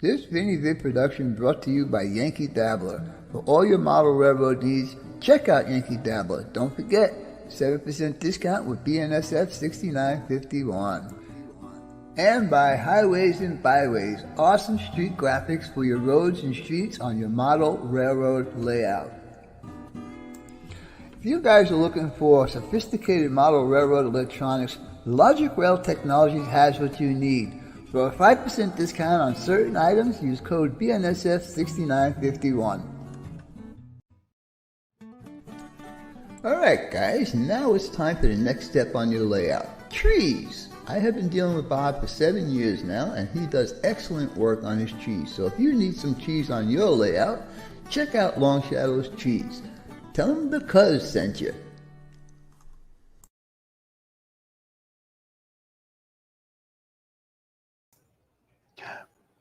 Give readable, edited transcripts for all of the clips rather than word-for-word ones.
This Vinny Vid production brought to you by Yankee Dabbler. For all your model railroad needs, check out Yankee Dabbler. Don't forget, 7% discount with BNSF 6951. And by Highways and Byways, awesome street graphics for your roads and streets on your model railroad layout. If you guys are looking for sophisticated model railroad electronics, Logic Rail Technologies has what you need. For a 5% discount on certain items, use code BNSF6951. Alright guys, now it's time for the next step on your layout. Trees! I have been dealing with Bob for 7 years now, and he does excellent work on his trees. So if you need some trees on your layout, check out Long Shadow's Trees. Tell him the Cuzz sent you.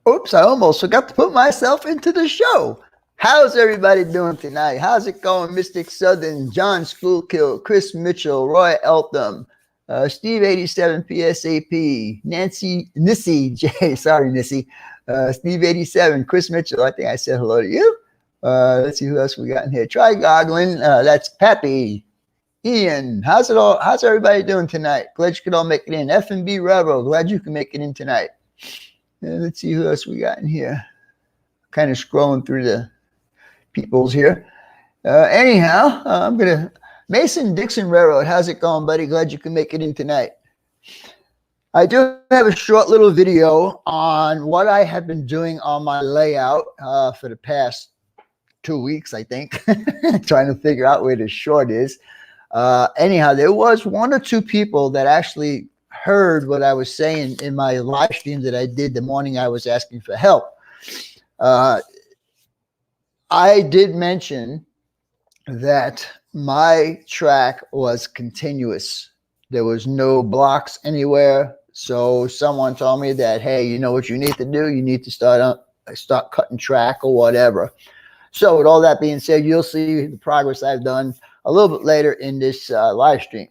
Oops, I almost forgot to put myself into the show. How's everybody doing tonight? How's it going? Mystic Southern, John Spoolkill, Chris Mitchell, Roy Eltham, Steve 87 PSAP, Nancy Nissy J, sorry Nissy, Steve 87, Chris Mitchell, I think I said hello to you. Let's see who else we got in here. Try goggling, that's Pappy. Ian, how's everybody doing tonight? Glad you could all make it in. F&B Railroad, glad you can make it in tonight. Let's see who else we got in here. Kind of scrolling through the peoples here. Anyhow, I'm gonna Mason Dixon Railroad. How's it going, buddy? Glad you can make it in tonight. I do have a short little video on what I have been doing on my layout for the past 2 weeks, I think. Trying to figure out where the short is. Anyhow, there was 1 or 2 people that actually heard what I was saying in my live stream that I did the morning I was asking for help. I did mention that my track was continuous. There was no blocks anywhere. So someone told me that, hey, you know what you need to do? You need to start cutting track or whatever. So with all that being said, you'll see the progress I've done a little bit later in this live stream.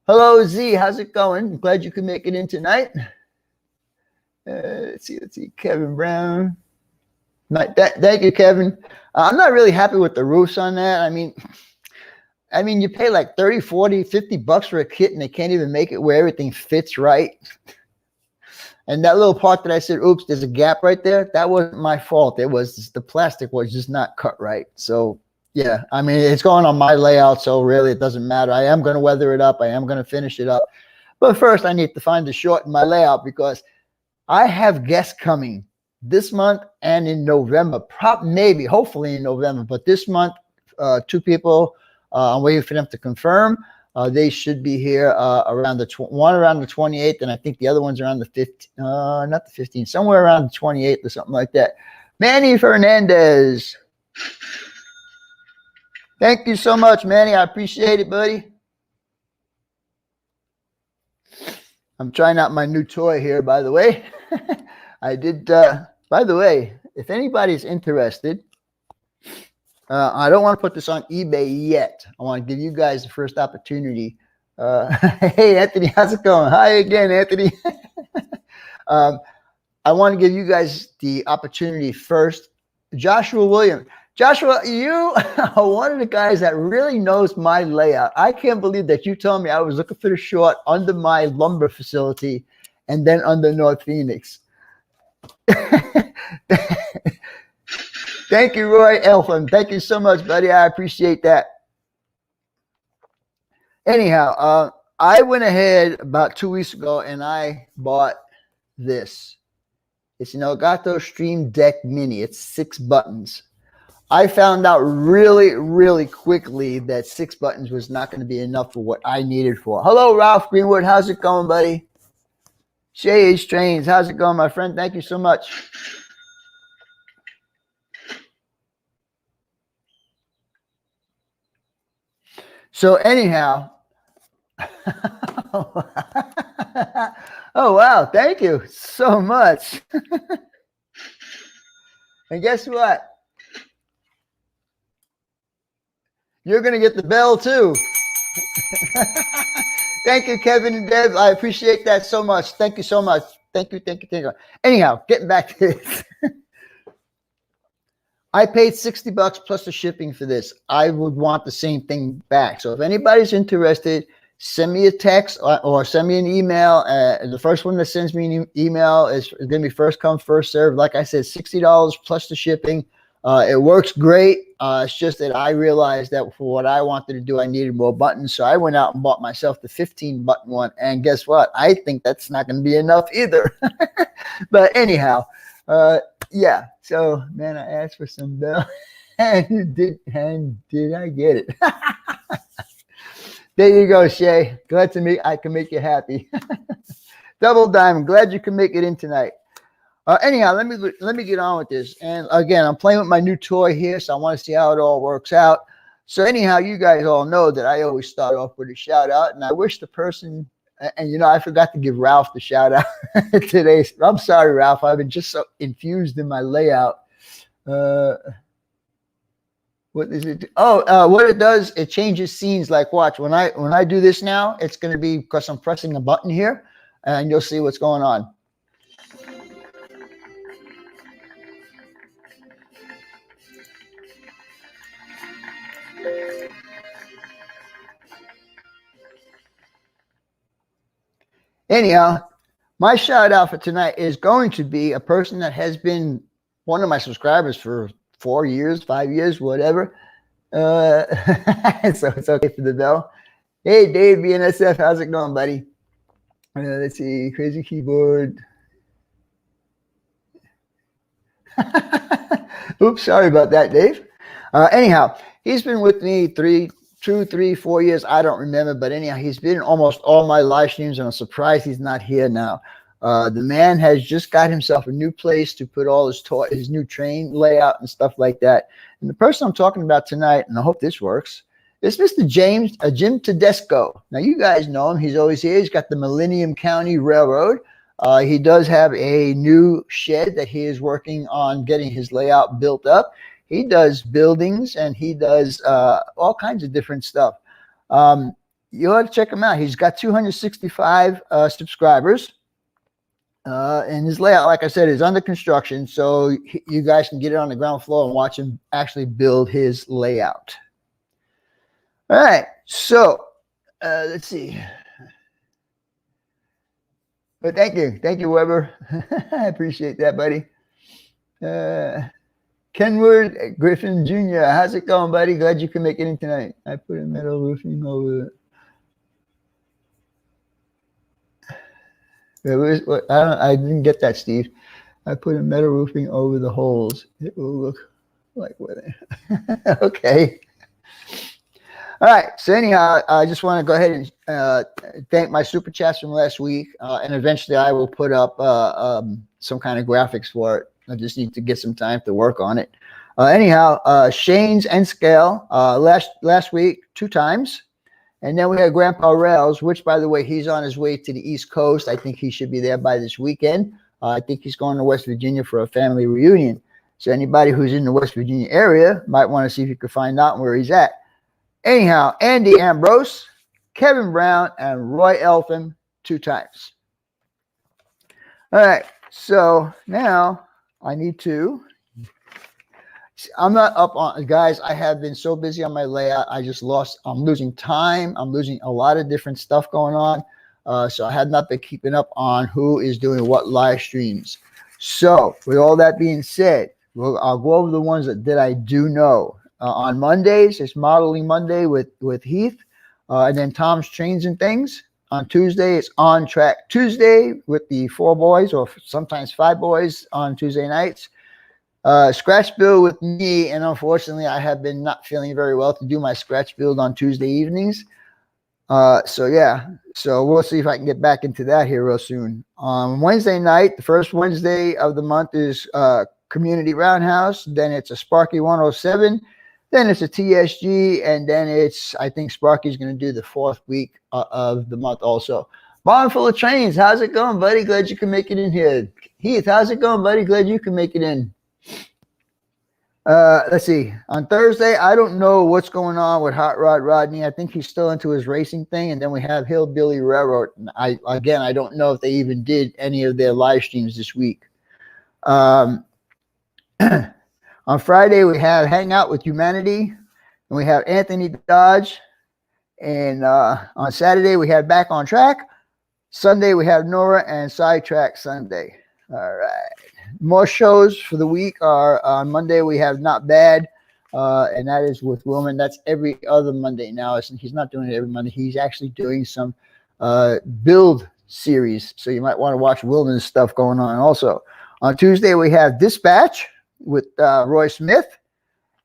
Hello, Z. How's it going? I'm glad you could make it in tonight. Let's see. Kevin Brown. Thank you, Kevin. I'm not really happy with the roofs on that. I mean, you pay like 30, 40, 50 bucks for a kit and they can't even make it where everything fits right. And that little part that I said, oops, there's a gap right there. That wasn't my fault. It was the plastic was just not cut right. So yeah, I mean, it's going on my layout, so really it doesn't matter. I am going to weather it up. I am going to finish it up. But first, I need to find the short in my layout because I have guests coming this month and in November. Maybe, hopefully in November. But this month, 2 people, I'm waiting for them to confirm. They should be here around one around the 28th, and I think the other one's around the 15th. Not the 15th, somewhere around the 28th or something like that. Manny Fernandez. Thank you so much, Manny. I appreciate it, buddy. I'm trying out my new toy here, by the way. I did, by the way, if anybody's interested, I don't want to put this on eBay yet. I want to give you guys the first opportunity. Hey, Anthony, how's it going? Hi again, Anthony. I want to give you guys the opportunity first. Joshua Williams. Joshua, you are one of the guys that really knows my layout. I can't believe that you told me I was looking for the short under my lumber facility and then under North Phoenix. Thank you, Roy Eltham. Thank you so much, buddy. I appreciate that. Anyhow, I went ahead about 2 weeks ago and I bought this. It's an Elgato Stream Deck Mini. It's 6 buttons. I found out really, really quickly that 6 buttons was not going to be enough for what I needed for. Hello, Ralph Greenwood. How's it going, buddy? Shay H. Trains. How's it going, my friend? Thank you so much. So anyhow, oh, wow. Thank you so much. And guess what? You're going to get the bell too. Thank you, Kevin and Deb. I appreciate that so much. Thank you so much. Thank you. Anyhow, getting back to this. I paid 60 bucks plus the shipping for this. I would want the same thing back. So if anybody's interested, send me a text or send me an email. The first one that sends me an email is going to be first come, first serve. Like I said, $60 plus the shipping. It works great. It's just that I realized that for what I wanted to do, I needed more buttons. So I went out and bought myself the 15 button one. And guess what? I think that's not going to be enough either. But anyhow, yeah. So, man, I asked for some bell, and did I get it? There you go, Shay. Glad to meet. I can make you happy. Double diamond. Glad you can make it in tonight. Anyhow, let me get on with this. And again, I'm playing with my new toy here, so I want to see how it all works out. So anyhow, you guys all know that I always start off with a shout out, and I wish the person. And, you know, I forgot to give Ralph the shout out today. I'm sorry, Ralph. I've been just so infused in my layout. What is it? Oh, what it does, it changes scenes. Like, watch, when I do this now, it's going to be because I'm pressing a button here, and you'll see what's going on. Anyhow, my shout out for tonight is going to be a person that has been one of my subscribers for 4 years, 5 years, whatever. So it's okay for the bell. Hey, Dave, BNSF, how's it going, buddy? Let's see, crazy keyboard. Oops, sorry about that, Dave. Anyhow, he's been with me 2, 3, 4 years. I don't remember, but anyhow, he's been in almost all my live streams, and I'm surprised he's not here now. The man has just got himself a new place to put all his new train layout and stuff like that. And the person I'm talking about tonight, and I hope this works, is Mr. Jim Tedesco. Now, you guys know him. He's always here. He's got the Millennium County Railroad. He does have a new shed that he is working on getting his layout built up. He does buildings, and he does all kinds of different stuff. You ought to check him out. He's got 265 subscribers. And his layout, like I said, is under construction. So you guys can get it on the ground floor and watch him actually build his layout. All right. So let's see. But thank you. Thank you, Weber. I appreciate that, buddy. Kenwood Griffin Jr., how's it going, buddy? Glad you can make it in tonight. I put a metal roofing over it. I didn't get that, Steve. I put a metal roofing over the holes. It will look like where they. Okay. All right. So anyhow, I just want to go ahead and thank my super chats from last week, and eventually I will put up some kind of graphics for it. I just need to get some time to work on it. Anyhow, Shane's and Scale last week 2 times. And then we had Grandpa Rails, which, by the way, he's on his way to the East Coast. I think he should be there by this weekend. I think he's going to West Virginia for a family reunion. So anybody who's in the West Virginia area might want to see if you can find out where he's at. Anyhow, Andy Ambrose, Kevin Brown, and Roy Eltham 2 times. All right. So now I need to. I'm not up on, guys. I have been so busy on my layout. I'm losing time. I'm losing a lot of different stuff going on. So I have not been keeping up on who is doing what live streams. So with all that being said, I'll go over the ones that I do know. On Mondays, it's Modeling Monday with Heath. And then Tom's Trains and Things. On Tuesday, it's On Track Tuesday with the 4 boys, or sometimes 5 boys on Tuesday nights. Scratch build with me, and unfortunately I have been not feeling very well to do my scratch build on Tuesday evenings. So yeah, so we'll see if I can get back into that here real soon. On Wednesday night, the first Wednesday of the month is Community Roundhouse, then it's a Sparky 107, then it's a TSG, and then I think Sparky's going to do the 4th week of the month also. Barn full of trains, how's it going, buddy? Glad you can make it in here. Heath, how's it going, buddy? Glad you can make it in. Let's see. On Thursday, I don't know what's going on with Hot Rod Rodney. I think he's still into his racing thing. And then we have Hillbilly Railroad. And I don't know if they even did any of their live streams this week. On Friday, we have Hang Out with Humanity, and we have Anthony Dodge. And on Saturday, we have Back on Track. Sunday, we have Nora and Sidetrack Sunday. All right. More shows for the week are on Monday, we have Not Bad, and that is with Wilman. That's every other Monday now. He's not doing it every Monday. He's actually doing some build series. So you might want to watch Wilman's stuff going on also. On Tuesday, we have Dispatch with Roy Smith.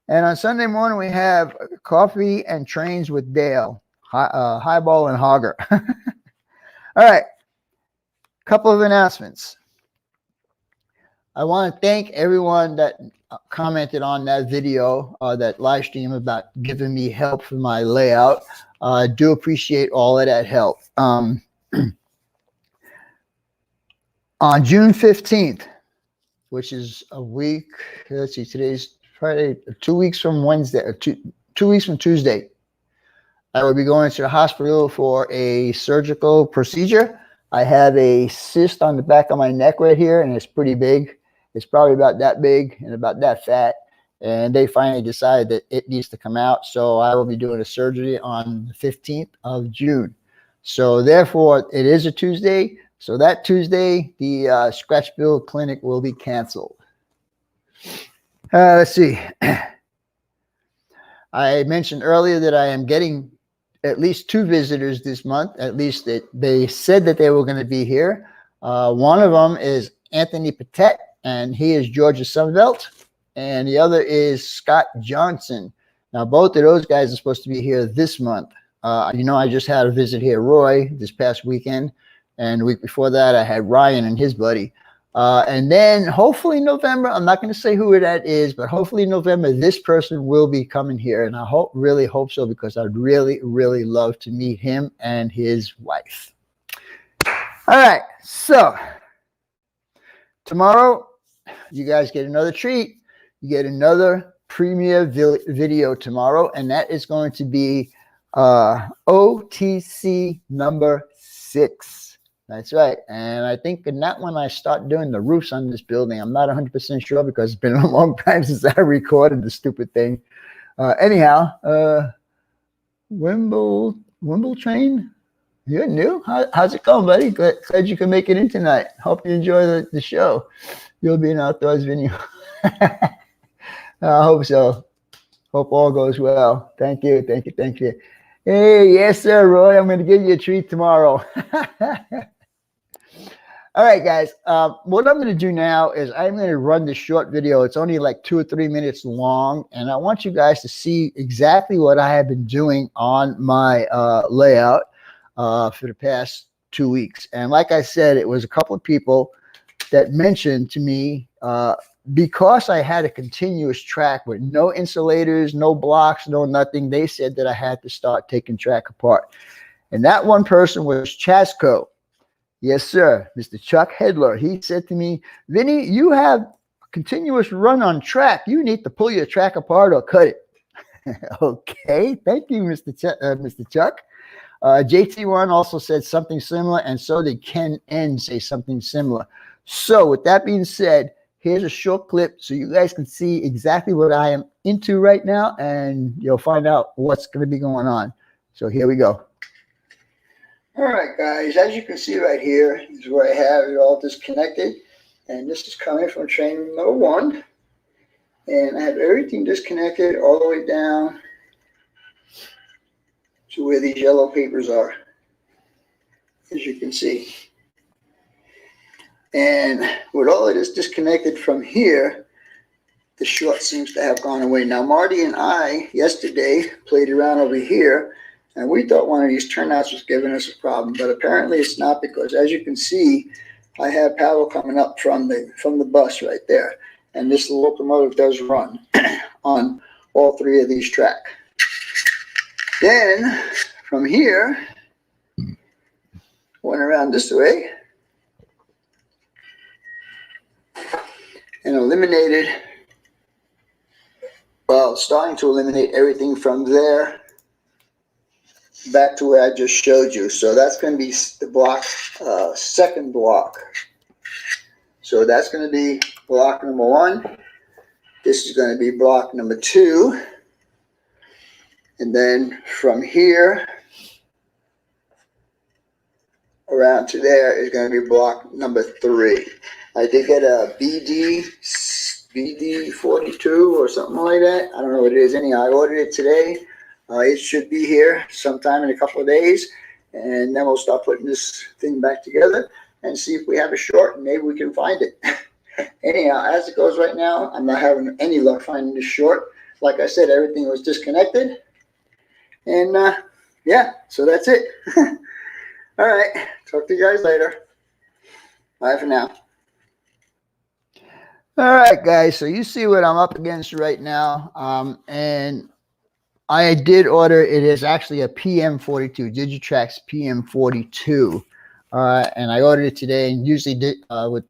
And on Sunday morning, we have Coffee and Trains with Dale, Highball and Hogger. All right, couple of announcements. I want to thank everyone that commented on that video, that live stream about giving me help for my layout. I do appreciate all of that help. On June 15th, which is a week, let's see, today's Friday, 2 weeks from Wednesday, or two weeks from Tuesday, I will be going to the hospital for a surgical procedure. I have a cyst on the back of my neck right here, and it's pretty big. It's probably about that big and about that fat. And they finally decided that it needs to come out. So I will be doing a surgery on the 15th of June. So therefore, it is a Tuesday. So that Tuesday, the Scratchville Clinic will be canceled. Let's see. I mentioned earlier that I am getting at least 2 visitors this month. At least they said that they were going to be here. One of them is Anthony Patet, and he is Georgia Sunbelt. And the other is Scott Johnson. Now, both of those guys are supposed to be here this month. You know, I just had a visit here, Roy, this past weekend. And the week before that, I had Ryan and his buddy. And then hopefully November, I'm not going to say who that is, but hopefully November, this person will be coming here. And I really hope so, because I'd really, really love to meet him and his wife. All right. So tomorrow, you guys get another treat. You get another premiere video tomorrow, and that is going to be OTC number 6. That's right. And I think in that one, I start doing the roofs on this building. I'm not 100% sure, because it's been a long time since I recorded the stupid thing. Anyhow, Wimble Train, you're new. How's it going, buddy? Glad you can make it in tonight. Hope you enjoy the show. You'll be an outdoors video. I hope so. Hope all goes well. Thank you. Thank you. Thank you. Hey, yes, sir, Roy. I'm going to give you a treat tomorrow. All right, guys. What I'm going to do now is I'm going to run this short video. It's only like 2 or 3 minutes long, and I want you guys to see exactly what I have been doing on my layout for the past 2 weeks. And like I said, it was a couple of people that mentioned to me, because I had a continuous track with no insulators, no blocks, no nothing, they said that I had to start taking track apart. And that one person was Chasco. Yes, sir, Mr. Chuck Hedler. He said to me, Vinny, you have a continuous run on track. You need to pull your track apart or cut it. Okay, thank you, Mr. Chuck. JT1 also said something similar, and so did Ken N say something similar. So with that being said, here's a short clip so you guys can see exactly what I am into right now, and you'll find out what's going to be going on. So here we go. All right, guys, as you can see right here is where I have it all disconnected. And this is coming from train number 1. And I have everything disconnected all the way down to where these yellow papers are, as you can see. And with all of this disconnected from here, the short seems to have gone away. Now, Marty and I yesterday played around over here, and we thought one of these turnouts was giving us a problem, but apparently it's not, because as you can see, I have power coming up from the bus right there. And this locomotive does run on all 3 of these tracks. Then from here, went around this way and eliminated, well, starting to eliminate everything from there back to where I just showed you. So that's going to be the block, second block. So that's going to be block number 1. This is going to be block number 2. And then from here around to there is going to be block number 3. I did get a BD 42 or something like that. I don't know what it is. Anyhow, I ordered it today. It should be here sometime in a couple of days. And then we'll start putting this thing back together and see if we have a short, and maybe we can find it. Anyhow, as it goes right now, I'm not having any luck finding this short. Like I said, everything was disconnected. And yeah, so that's it. All right, talk to you guys later. Bye for now. All right, guys, so you see what I'm up against right now. And I did order, it is actually a PM42, Digitrax PM42. And I ordered it today, and usually did with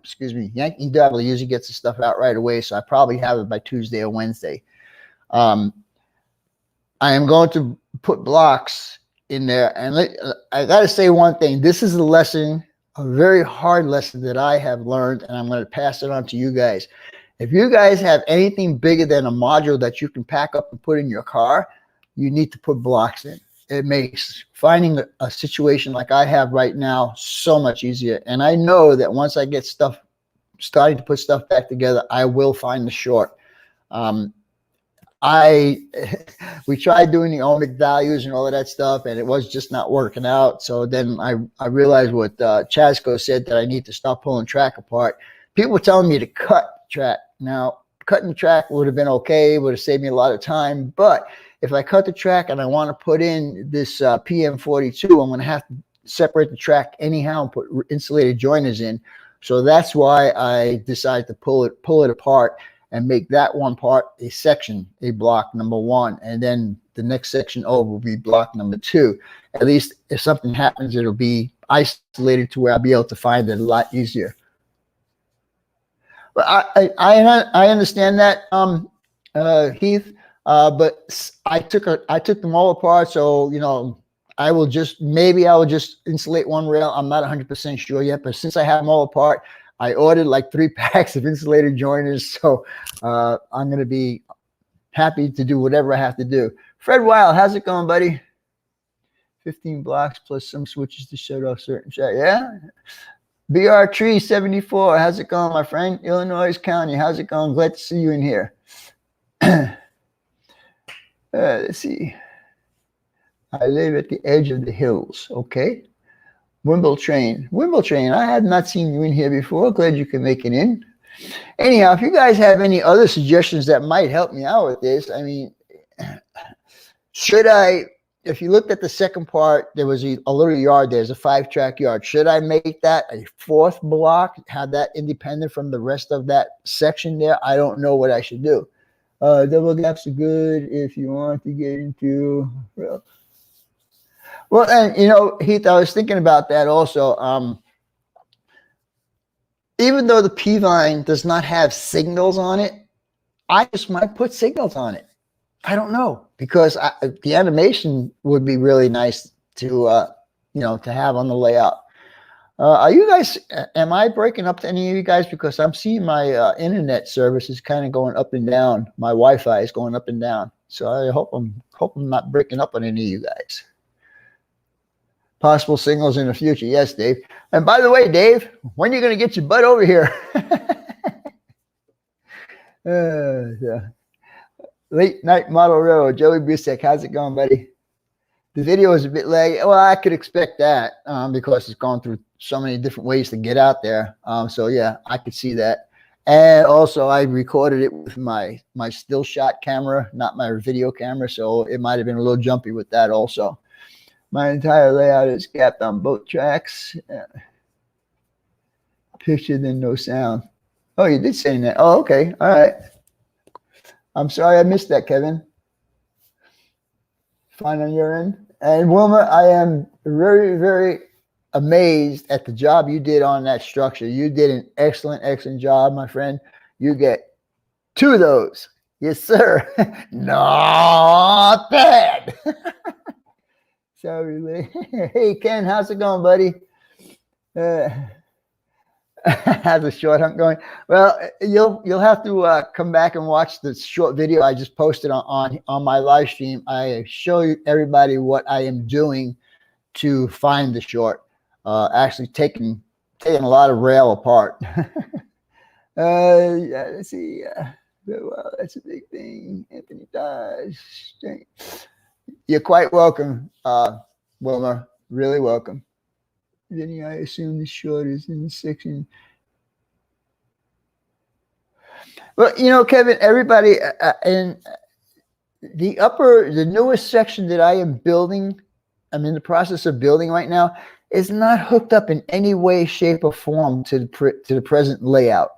excuse me, Yankee Dabbler usually gets the stuff out right away, so I probably have it by Tuesday or Wednesday. I am going to put blocks in there, and I got to say one thing. This is a lesson, a very hard lesson that I have learned, and I'm going to pass it on to you guys. If you guys have anything bigger than a module that you can pack up and put in your car, you need to put blocks in. It makes finding a situation like I have right now so much easier. And I know that once I get starting to put stuff back together, I will find the short. We tried doing the ohmic values and all of that stuff, and it was just not working out. So then I realized what Chasco said, that I need to stop pulling track apart. People were telling me to cut track. Now, cutting the track would have been okay, would have saved me a lot of time. But if I cut the track and I want to put in this PM42, I'm going to have to separate the track anyhow and put insulated joiners in. So that's why I decided to pull it apart and make that one part a section, a block number 1. And then the next section over will be block number 2. At least if something happens, it'll be isolated to where I'll be able to find it a lot easier. But I understand that, Heath. But I took them all apart, so you know, maybe I will just insulate one rail. I'm not 100% sure yet, but since I have them all apart, I ordered like 3 packs of insulated joiners, so I'm gonna be happy to do whatever I have to do. Fred Weil, how's it going, buddy? 15 blocks plus some switches to shut off certain shot. Yeah. BR Tree 74, how's it going, my friend? Illinois County, how's it going? Glad to see you in here. Let's see. I live at the edge of the hills. Okay. Wimble Train. I had not seen you in here before. Glad you can make it in. Anyhow, if you guys have any other suggestions that might help me out with this, I mean, if you looked at the second part, there was a little yard. There's a 5-track yard. Should I make that a 4th block, have that independent from the rest of that section there? I don't know what I should do. Double gaps are good if you want to get into. Well, and you know, Heath, I was thinking about that also. Even though the P-Vine does not have signals on it, I just might put signals on it. I don't know, because the animation would be really nice to, you know, to have on the layout. Are you guys, am I breaking up to any of you guys? Because I'm seeing my internet service is kind of going up and down. My Wi-Fi is going up and down. So I hope I'm not breaking up on any of you guys. Possible signals in the future. Yes, Dave. And by the way, Dave, when are you going to get your butt over here? Yeah. Late Night Model Road, Joey Busek, how's it going, buddy? The video is a bit laggy. Well, I could expect that because it's gone through so many different ways to get out there. So yeah, I could see that. And also, I recorded it with my still shot camera, not my video camera, so it might have been a little jumpy with that also. My entire layout is capped on both tracks. Picture then no sound. Oh, you did say that. Oh, okay. All right. I'm sorry I missed that, Kevin. Fine on your end. And Wilma, I am very, very amazed at the job you did on that structure. You did an excellent, excellent job, my friend. You get 2 of those. Yes, sir. Not bad. Sorry, Lee. Hey, Ken, how's it going, buddy? Has a short hunt going. Well, you'll have to come back and watch the short video I just posted on my live stream. I show you everybody what I am doing to find the short. Actually taking a lot of rail apart. Yeah, let's see. Well, that's a big thing. Anthony Dodge. You're quite welcome, Wilmer. Really welcome. Then I assume the short is in the section. Well, you know, Kevin, everybody in the newest section that I am building, I'm in the process of building right now, is not hooked up in any way, shape, or form to the present layout.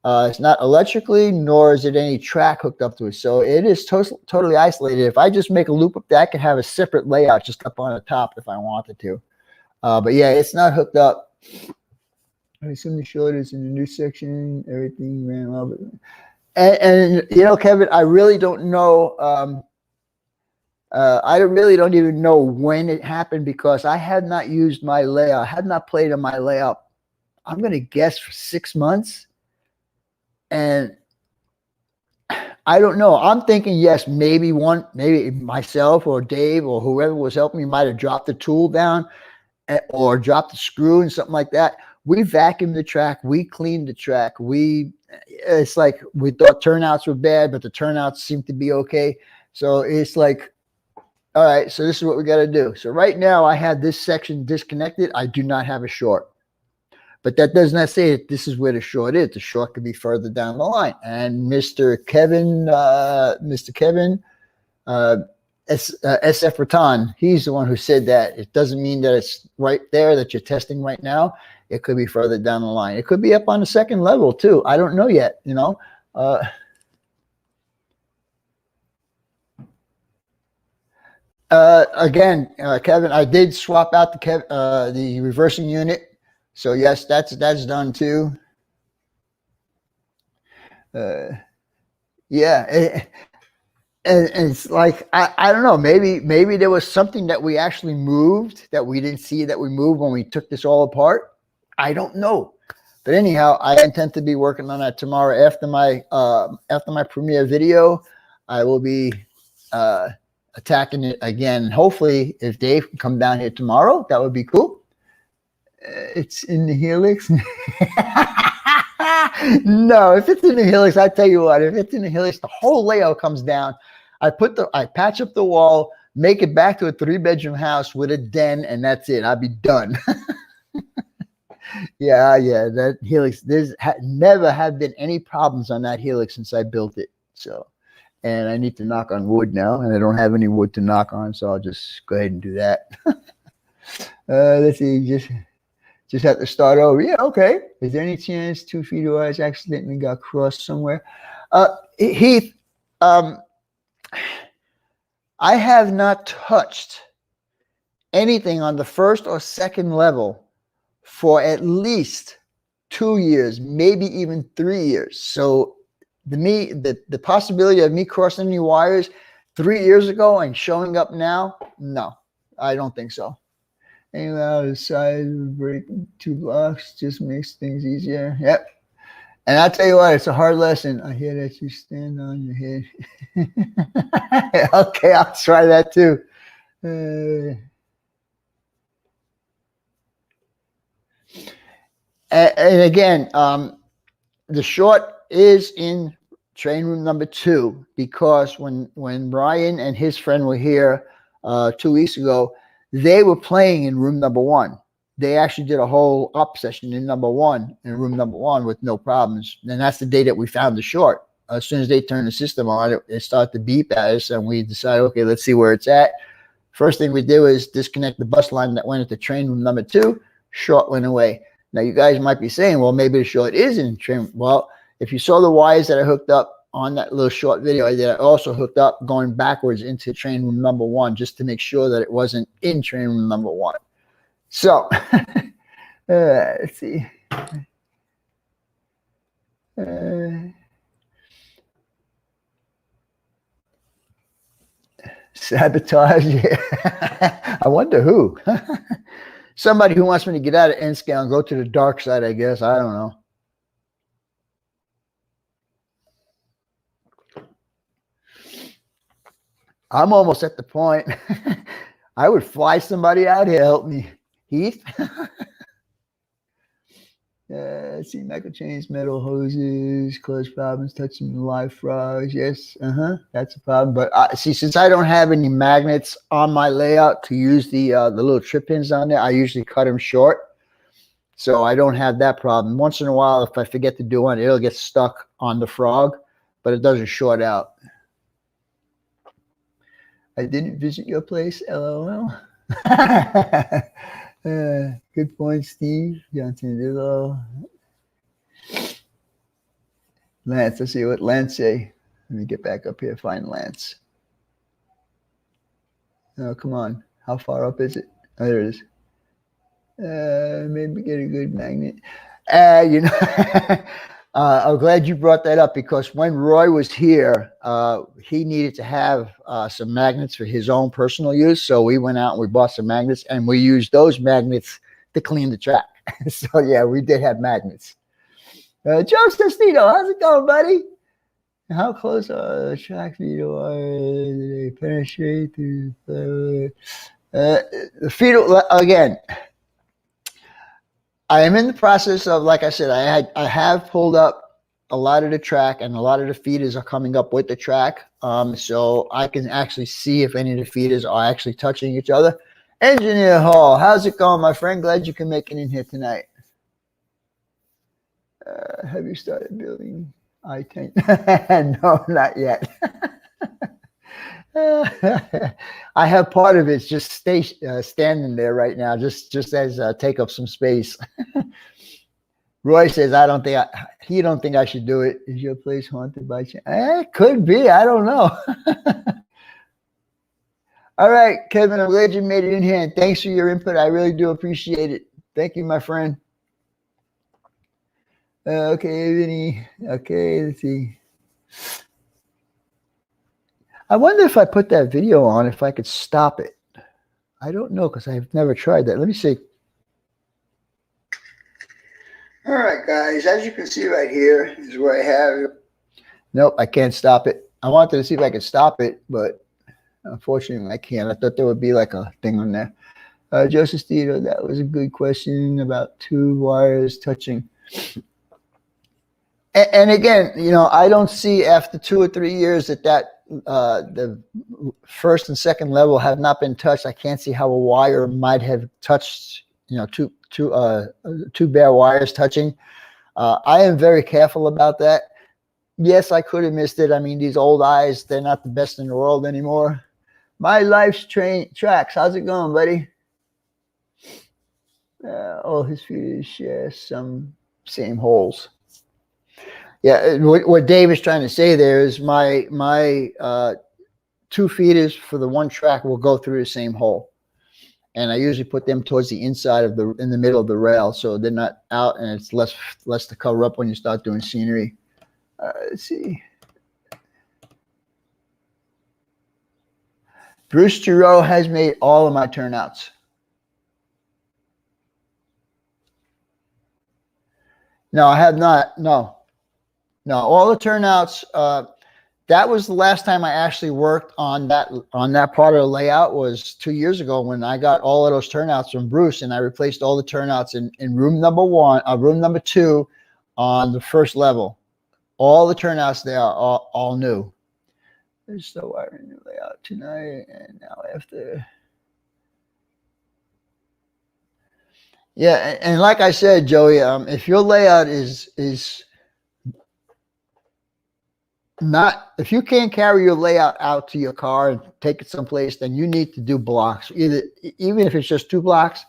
It's not electrically, nor is it any track hooked up to it. So it is totally isolated. If I just make a loop up there, I could have a separate layout just up on the top if I wanted to. But yeah, it's not hooked up. I assume the short is in the new section. Everything ran well. And you know, Kevin, I really don't know. I really don't even know when it happened because I had not used my layout. I had not played on my layout. I'm going to guess for 6 months. And I don't know. I'm thinking, yes, maybe myself or Dave or whoever was helping me might have dropped the tool down or dropped the screw and something like that. We vacuumed the track. We cleaned the track. It's like we thought turnouts were bad, but the turnouts seemed to be okay. So it's like, all right, so this is what we got to do. So right now I have this section disconnected. I do not have a short. But that does not say that this is where the short is. The short could be further down the line. And Mr. Kevin, SF Ratan, he's the one who said that. It doesn't mean that it's right there that you're testing right now. It could be further down the line. It could be up on the second level too. I don't know yet, you know. Again, Kevin, I did swap out the reversing unit. So yes, that's done too. Yeah, and it's like I don't know. Maybe there was something that we actually moved that we didn't see that we moved when we took this all apart. I don't know. But anyhow, I intend to be working on that tomorrow after my premiere video. I will be attacking it again. Hopefully, if Dave can come down here tomorrow, that would be cool. It's in the helix. No, if it's in the helix, I tell you what, if it's in the helix, the whole layout comes down. I patch up the wall, make it back to a 3-bedroom house with a den, and that's it. I'll be done. Yeah, that helix, never have been any problems on that helix since I built it. So, and I need to knock on wood now, and I don't have any wood to knock on, so I'll just go ahead and do that. Let's see, just have to start over. Yeah, okay. Is there any chance 2 feet of wires accidentally got crossed somewhere? Heath, I have not touched anything on the first or second level for at least 2 years, maybe even 3 years. So the possibility of me crossing any wires 3 years ago and showing up now, no, I don't think so. Anyway, out of the size of breaking 2 blocks just makes things easier. Yep. And I'll tell you what, it's a hard lesson. I hear that you stand on your head. Okay, I'll try that too. And again, the short is in train room number 2 because when Brian and his friend were here 2 weeks ago, they were playing in room number 1. They actually did a whole up session in room number one with no problems. And that's the day that we found the short. As soon as they turned the system on, it started to beep at us, and we decided, okay, let's see where it's at. First thing we did was disconnect the bus line that went into train room number 2. Short went away. Now you guys might be saying, well, maybe the short is in train. Well, if you saw the wires that I hooked up on that little short video I did, I also hooked up going backwards into train room number 1 just to make sure that it wasn't in train room number 1. So let's see. Sabotage. I wonder who. somebody who wants me to get out of N scale and go to the dark side, I guess. I don't know. I'm almost at the point. I would fly somebody out here to help me. Heath? See, Michael Chains, metal hoses, cause problems, touching live frogs. Yes, that's a problem. But see, since I don't have any magnets on my layout to use the little trip pins on there, I usually cut them short. So I don't have that problem. Once in a while, if I forget to do one, it'll get stuck on the frog, but it doesn't short out. I didn't visit your place, LOL. Good point, Steve. Johnson Dillo. Lance, let's see what Lance say. Let me get back up here, find Lance. Oh, come on. How far up is it? Oh, there it is. Maybe get a good magnet. You know, I'm glad you brought that up, because when Roy was here, he needed to have some magnets for his own personal use. So we went out and we bought some magnets, and we used those magnets to clean the track. So yeah, we did have magnets. Joe Sestino, how's it going, buddy? How close are the track feet? They penetrate through the feet again. I am in the process of, like I said, I have pulled up a lot of the track, and a lot of the feeders are coming up with the track. So I can actually see if any of the feeders are actually touching each other. Engineer Hall, how's it going, my friend? Glad you can make it in here tonight. Have you started building I-10? No, not yet. I have part of it just standing there right now, just as take up some space. Roy says, he don't think I should do it. Is your place haunted by chance? It could be. I don't know. All right, Kevin, I'm glad you made it in here, and thanks for your input. I really do appreciate it. Thank you, my friend. Okay, Vinny. Okay, let's see. I wonder if I put that video on, if I could stop it. I don't know, because I've never tried that. Let me see. All right, guys, as you can see right here is where I have. Nope, I can't stop it. I wanted to see if I could stop it, but unfortunately I can't. I thought there would be like a thing on there. Joseph Stito, that was a good question about two wires touching. And again, you know, I don't see after 2 or 3 years that the first and second level have not been touched. I can't see how a wire might have touched, you know, two bare wires touching. I am very careful about that. Yes, I could have missed it. I mean, these old eyes, they're not the best in the world anymore. My life's tracks. How's it going, buddy? All his feet share some same holes. Yeah, what Dave is trying to say there is my 2 feeders for the one track will go through the same hole, and I usually put them towards the inside of in the middle of the rail, so they're not out, and it's less to cover up when you start doing scenery. Let's see. Bruce Giroux has made all of my turnouts. No, I have not. No, all the turnouts. That was the last time I actually worked on that part of the layout was 2 years ago, when I got all of those turnouts from Bruce, and I replaced all the turnouts in room number 1, room number 2 on the first level. All the turnouts there are all new. There's the wiring new layout tonight, and now after. Yeah, and like I said, Joey, if your layout is not, if you can't carry your layout out to your car and take it someplace, then you need to do blocks. Even if it's just 2 blocks,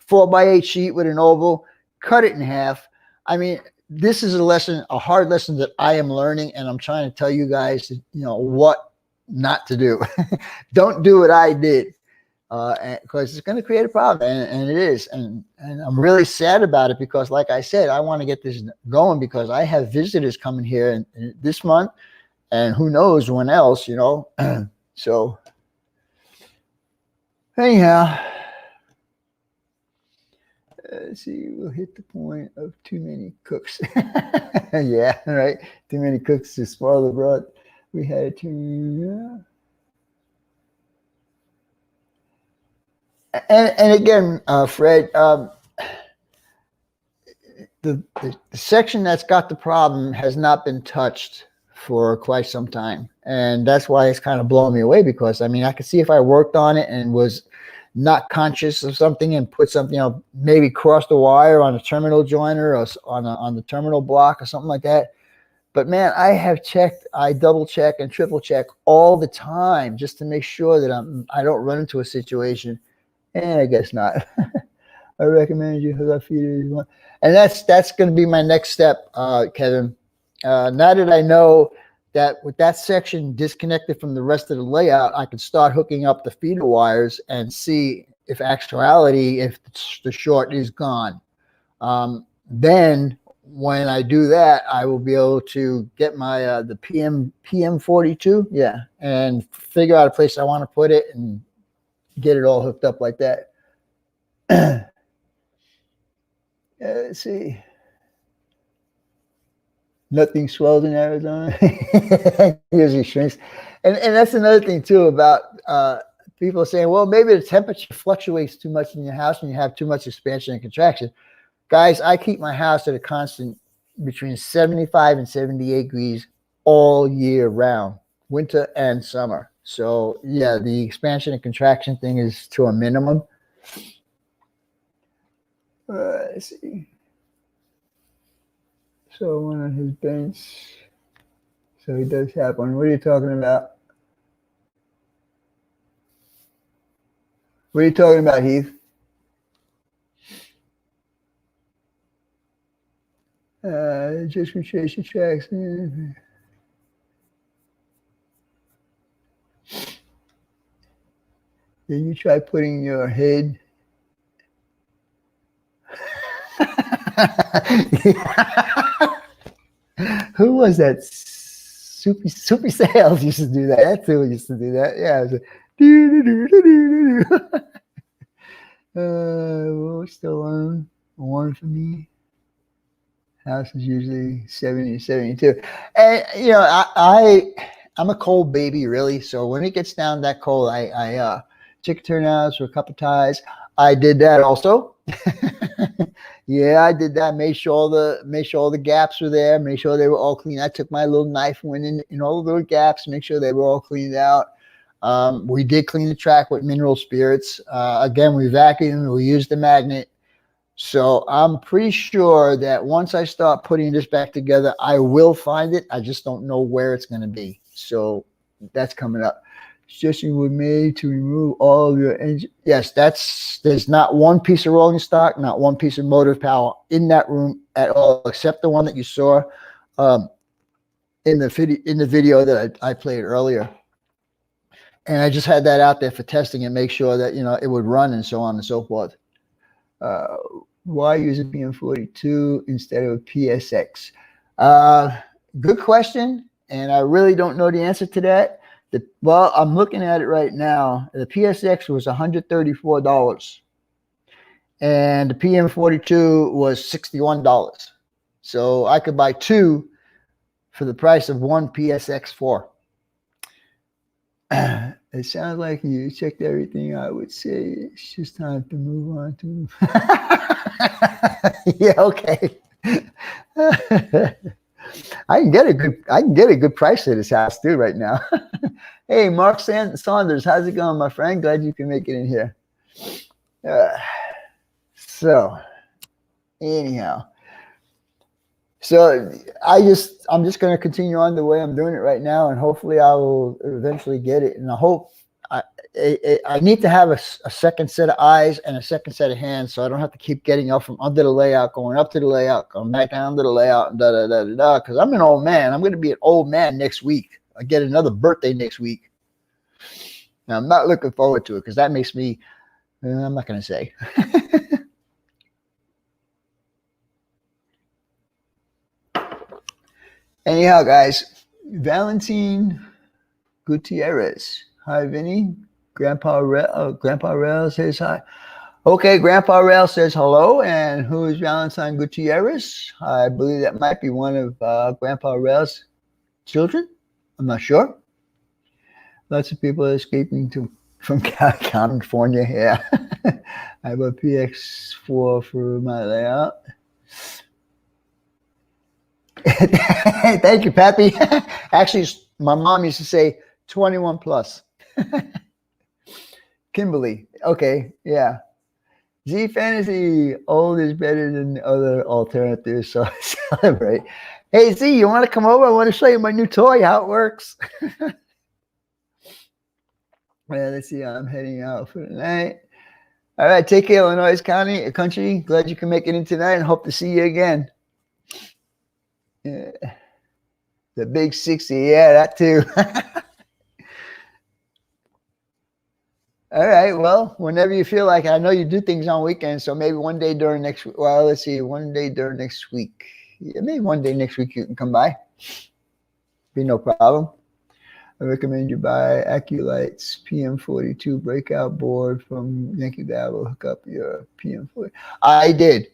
4x8 sheet with an oval, cut it in half. I mean, this is a hard lesson that I am learning, and I'm trying to tell you guys, you know, what not to do. Don't do what I did, because it's going to create a problem, and it is. And I'm really sad about it, because like I said, I want to get this going, because I have visitors coming here this month, and who knows when else, you know. So anyhow, Let's see, we'll hit the point of too many cooks. Yeah, right. Too many cooks to spoil the broth. We had to. And again, Fred, the section that's got the problem has not been touched for quite some time. And that's why it's kind of blowing me away, because I mean, I could see if I worked on it and was not conscious of something and put something, you know, maybe cross the wire on a terminal joiner or on the terminal block or something like that. But man, I double check and triple check all the time just to make sure that I don't run into a situation. And I guess not. I recommend you hook up feeders. And that's going to be my next step, Kevin. Now that I know that with that section disconnected from the rest of the layout, I can start hooking up the feeder wires and see if actuality, if the short is gone. Then when I do that, I will be able to get my the PM42, yeah, and figure out a place I want to put it and get it all hooked up like that. Let's see. Nothing swells in Arizona. Usually shrinks. And that's another thing too about people saying, well, maybe the temperature fluctuates too much in your house and you have too much expansion and contraction. Guys, I keep my house at a constant between 75 and 78 degrees all year round, winter and summer. So yeah, the expansion and contraction thing is to a minimum. Let's see. So one on his bench. So he does have one. What are you talking about? What are you talking about, Heath? Just retrace your tracks. Then you try putting your head. Who was that? Soupy Sales used to do that. That's who used to do that. Yeah. It was like, what's the one for me? House is usually 70, 72. And you know, I'm a cold baby, really. So when it gets down that cold, I chicken turnouts or a couple ties. I did that also. Yeah, I did that. Made sure all the gaps were there. Made sure they were all clean. I took my little knife and went in all the little gaps, make sure they were all cleaned out. We did clean the track with mineral spirits. Again, we vacuumed. We used the magnet. So I'm pretty sure that once I start putting this back together, I will find it. I just don't know where it's going to be. So that's coming up. Suggestion was made to remove all of your engine. Yes, there's not one piece of rolling stock, not one piece of motive power in that room at all, except the one that you saw in the video that I played earlier. And I just had that out there for testing and make sure that, you know, it would run and so on and so forth. Why use a PM42 instead of a PSX? Good question, and I really don't know the answer to that. Well, I'm looking at it right now. The PSX was $134, and the PM42 was $61. So I could buy two for the price of one PSX4. It sounds like you checked everything. I would say it's just time to move on to. Yeah, okay. I can get a good price for this house too right now. Hey, Mark Saunders, how's it going, my friend? Glad you can make it in here. So, anyhow, so I'm just going to continue on the way I'm doing it right now, and hopefully I will eventually get it. And I hope I need to have a second set of eyes and a second set of hands, so I don't have to keep getting up from under the layout, going up to the layout, going back down to the layout, and da. Because I'm an old man. I'm going to be an old man next week. I get another birthday next week. Now I'm not looking forward to it because that makes me. I'm not going to say. Anyhow, guys, Valentine Gutierrez. Hi, Vinny. Grandpa Rail says hi. Okay, Grandpa Rail says hello, and who is Valentine Gutierrez? I believe that might be one of Grandpa Rail's children. I'm not sure. Lots of people are escaping from California. Yeah, I have a PX4 for my layout. Thank you, Pappy. Actually, my mom used to say 21 plus. Kimberly. Okay, yeah. Z Fantasy, old is better than other alternatives, so celebrate. Hey, Z, you want to come over? I want to show you my new toy, how it works. Yeah, let's see, I'm heading out for the night. All right, take care, Illinois country. Glad you can make it in tonight and hope to see you again. Yeah. The big 60, yeah, that too. All right, well, whenever you feel like it. I know you do things on weekends, so maybe one day during next week. Well, let's see, one day during next week. Yeah, maybe one day next week you can come by. Be no problem. I recommend you buy AccuLight's PM42 breakout board from Yankee Dabbler. Hook up your PM40. I did.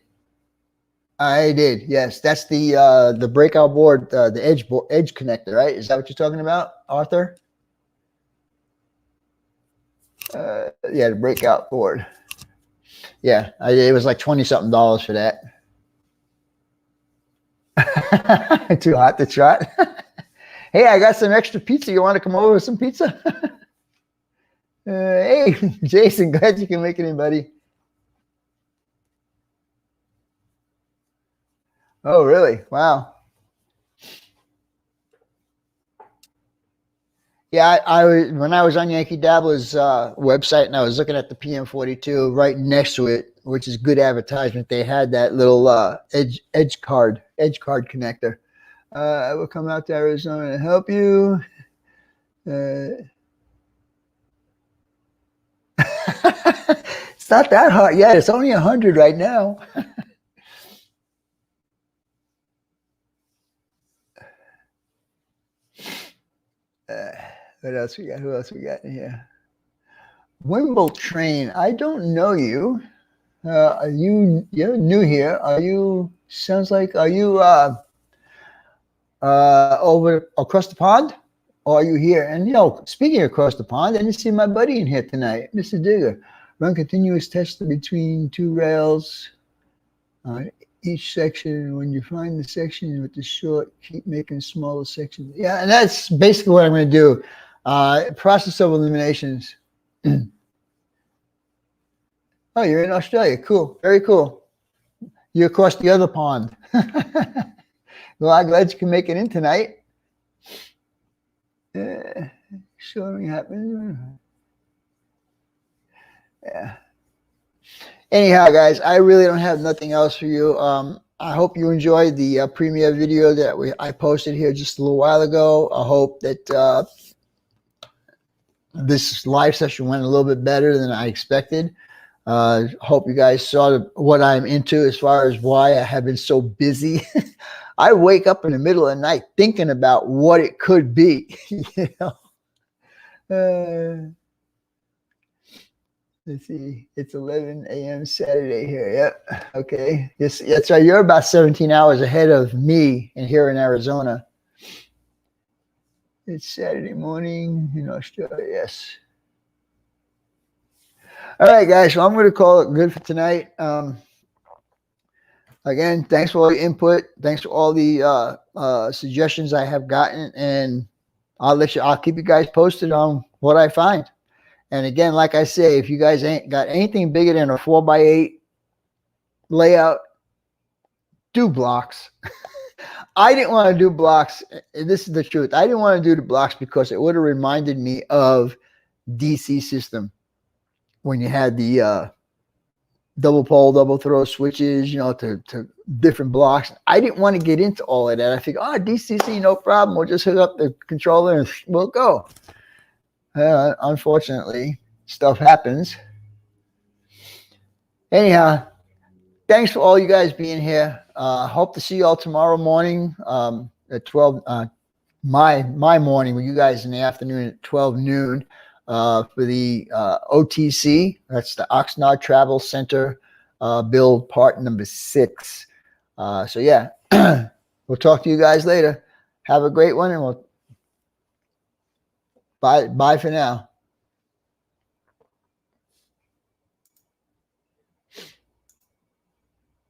Yes, that's the breakout board, the edge connector, right? Is that what you're talking about, Arthur? Yeah, the breakout board. Yeah, it was like $20-something for that. Too hot to trot. Hey, I got some extra pizza. You want to come over with some pizza? Hey, Jason, glad you can make it in, buddy. Oh, really? Wow. Yeah, I was when I was on Yankee Dabbler's website and I was looking at the PM42 right next to it, which is good advertisement. They had that little edge card connector. I will come out to Arizona to help you. It's not that hot yet. It's only 100 right now. What else we got? Who else we got in here? Wimble Train. I don't know you. You're new here. Are you? Sounds like are you over across the pond, or are you here? And speaking of across the pond, I didn't see my buddy in here tonight, Mr. Digger. Run continuous test between two rails. Each section, when you find the section with the short, keep making smaller sections. Yeah, and that's basically what I'm going to do. Process of eliminations. Oh, you're in Australia. Cool. Very cool. You're across the other pond. Well, I'm glad you can make it in tonight. Showing happens. Yeah. Anyhow, guys, I really don't have nothing else for you. I hope you enjoyed the premiere video that I posted here just a little while ago. I hope that this live session went a little bit better than I expected. Hope you guys saw what I'm into as far as why I have been so busy. I wake up in the middle of the night thinking about what it could be. Let's see, it's 11 a.m. Saturday here. Yep. Okay. Yes, that's right. You're about 17 hours ahead of me and here in Arizona. It's Saturday morning in Australia. Yes. All right, guys. So I'm going to call it good for tonight. Again, thanks for all your input. Thanks for all the suggestions I have gotten, and I'll keep you guys posted on what I find. And again, like I say, if you guys ain't got anything bigger than a 4x8 layout, do blocks. I didn't want to do blocks. This is the truth. I didn't want to do the blocks because it would have reminded me of DC system when you had the double pole, double throw switches, to different blocks. I didn't want to get into all of that. I figured, DCC, no problem. We'll just hook up the controller and we'll go. Unfortunately, stuff happens. Anyhow, thanks for all you guys being here. Hope to see you all tomorrow morning at 12. My morning with you guys in the afternoon at 12 noon. for the OTC. That's the Oxnard Travel Center build part number 6. So yeah, we'll talk to you guys later. Have a great one, and we'll bye for now.